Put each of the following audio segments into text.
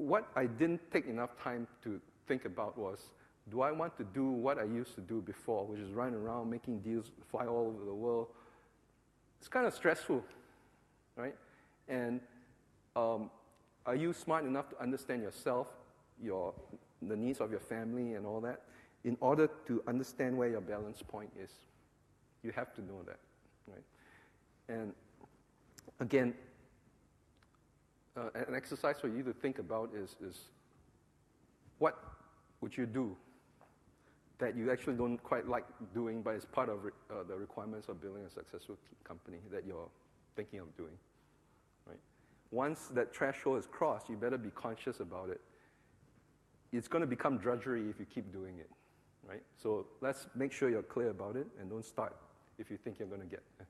what I didn't take enough time to think about was, do I want to do what I used to do before, which is run around making deals, fly all over the world? It's kind of stressful, right? And are you smart enough to understand yourself, the needs of your family and all that, in order to understand where your balance point is? You have to know that, right? And again, an exercise for you to think about is what would you do that you actually don't quite like doing, but it's part of the requirements of building a successful company that you're thinking of doing, right? Once that threshold is crossed, you better be conscious about it. It's going to become drudgery if you keep doing it, right? So let's make sure you're clear about it and don't start if you think you're going to get there.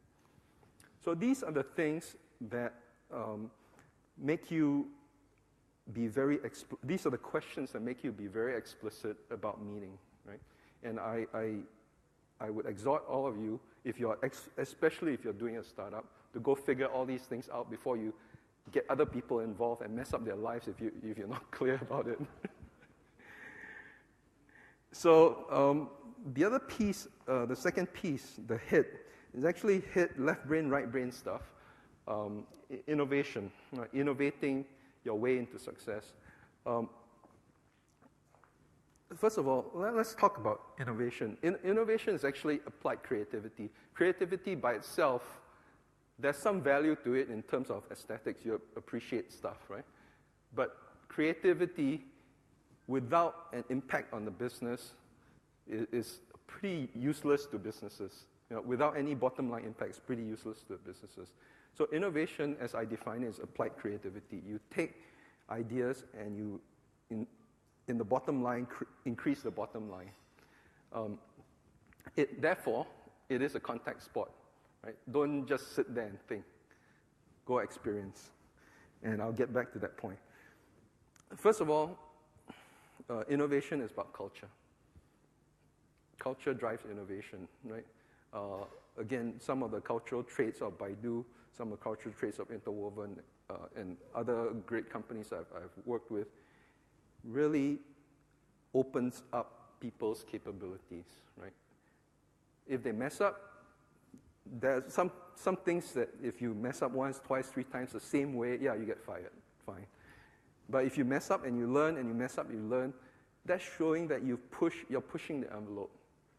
So these are the things that make you be these are the questions that make you be very explicit about meaning, right? And I would exhort all of you, especially if you're doing a startup, to go figure all these things out before you get other people involved and mess up their lives if you're not clear about it. So the other piece, the second piece, the hit, is actually left brain, right brain stuff. Innovation, innovating your way into success. First of all, let's talk about innovation. Innovation is actually applied creativity. Creativity by itself, there's some value to it in terms of aesthetics. You appreciate stuff, right? But creativity without an impact on the business is pretty useless to businesses. Without any bottom line impact, it's pretty useless to businesses. So innovation, as I define it, is applied creativity. You take ideas and you, in the bottom line, increase the bottom line. Therefore, it is a contact sport, right? Don't just sit there and think. Go experience. And I'll get back to that point. First of all, innovation is about culture. Culture drives innovation, right? Again, some of the cultural traits of Baidu, some of the cultural traits of Interwoven, and other great companies I've worked with, really opens up people's capabilities, right? If they mess up, there's some things that if you mess up once, twice, three times the same way, yeah, you get fired, fine. But if you mess up and you learn, and you mess up, you learn, that's showing that you're pushing the envelope,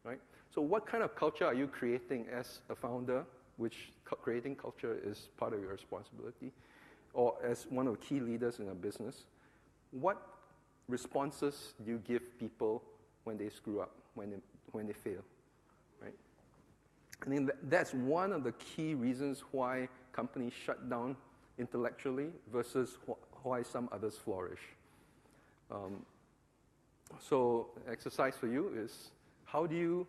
right? So what kind of culture are you creating as a founder, which creating culture is part of your responsibility, or as one of the key leaders in a business? What responses do you give people when they screw up, when they fail, right? I mean, that's one of the key reasons why companies shut down intellectually versus why some others flourish. So exercise for you is, how do you,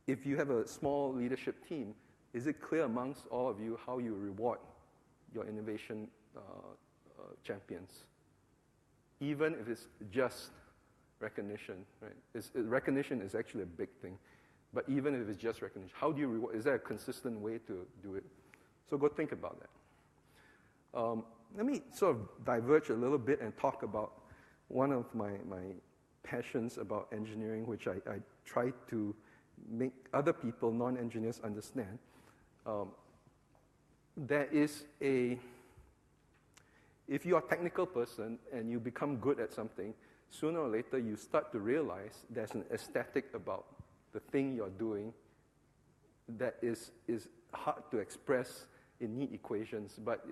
if you have a small leadership team, is it clear amongst all of you how you reward your innovation champions? Even if it's just recognition, right? Recognition is actually a big thing. But even if it's just recognition, how do you reward? Is there a consistent way to do it? So go think about that. Let me sort of diverge a little bit and talk about one of my passions about engineering, which I try to make other people, non-engineers, understand. There is if you are a technical person and you become good at something, sooner or later you start to realize there's an aesthetic about the thing you're doing that is hard to express in neat equations, but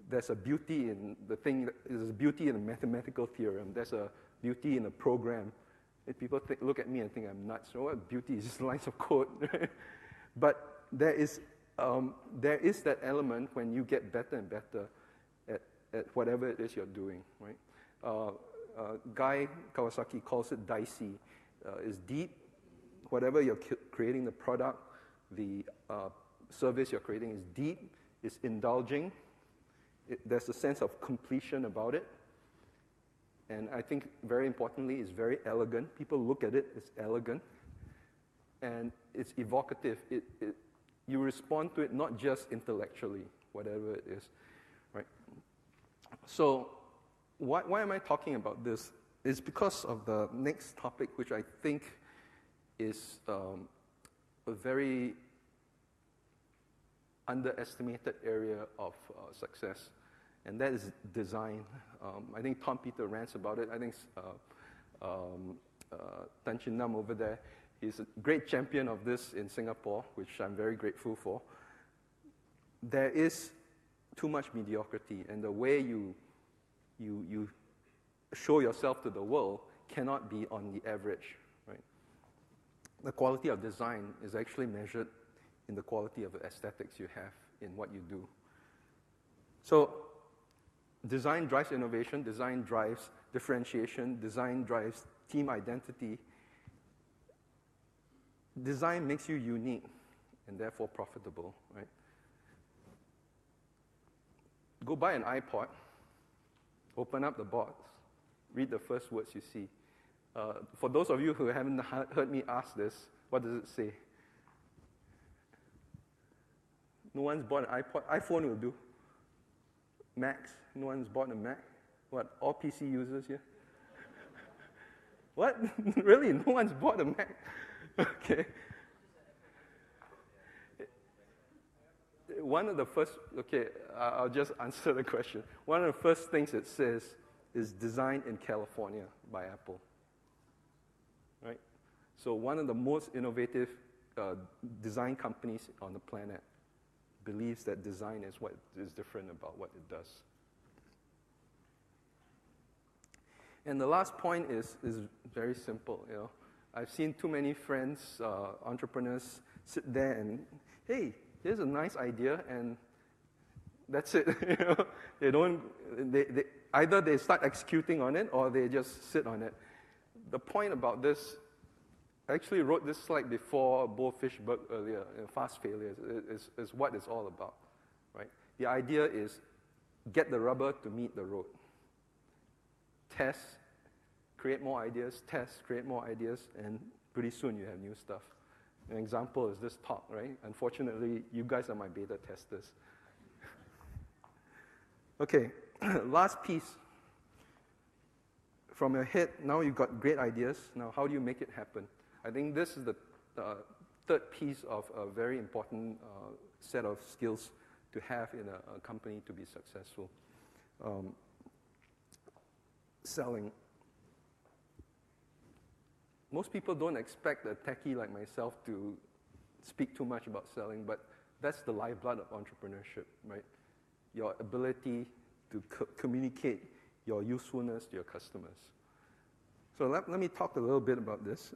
there's a beauty in the thing, there's a beauty in a mathematical theorem, there's a beauty in a program. And people look at me and think I'm nuts. So what beauty is just lines of code. But there is that element when you get better and better at whatever it is you're doing, right? Guy Kawasaki calls it dicey. It's deep. Whatever you're creating, the product, the service you're creating is deep, it's indulging. There's a sense of completion about it. And I think, very importantly, it's very elegant. People look at it, it's elegant. And it's evocative. You respond to it not just intellectually, whatever it is, right? So why am I talking about this? It's because of the next topic, which I think is a very underestimated area of success, and that is design. I think Tom Peter rants about it. I think Tan Chin Nam over there, he's a great champion of this in Singapore, which I'm very grateful for. There is too much mediocrity, and the way you show yourself to the world cannot be on the average, right? The quality of design is actually measured in the quality of the aesthetics you have in what you do. So design drives innovation, design drives differentiation, design drives team identity. Design makes you unique and therefore profitable, right? Go buy an iPod, open up the box, read the first words you see. For those of you who haven't heard me ask this, what does it say? No one's bought an iPod. iPhone will do. Macs. No one's bought a Mac. What, all PC users here? What? Really? No one's bought a Mac? Okay. One of the first, okay, I'll just answer the question. One of the first things it says is designed in California by Apple. Right? So one of the most innovative design companies on the planet believes that design is what is different about what it does. And the last point is very simple. You know, I've seen too many friends, entrepreneurs, sit there and, hey, here's a nice idea, and that's it. You know, they don't. Either they start executing on it or they just sit on it. The point about this, I actually wrote this slide before Bo Fishberg earlier. Fast failures is what it's all about, right? The idea is get the rubber to meet the road. Test, create more ideas. Test, create more ideas, and pretty soon you have new stuff. An example is this talk, right? Unfortunately, you guys are my beta testers. Okay, last piece. From your head, now you've got great ideas. Now, how do you make it happen? I think this is the third piece of a very important set of skills to have in a company to be successful. Selling. Most people don't expect a techie like myself to speak too much about selling, but that's the lifeblood of entrepreneurship, right? Your ability to communicate your usefulness to your customers. So let me talk a little bit about this.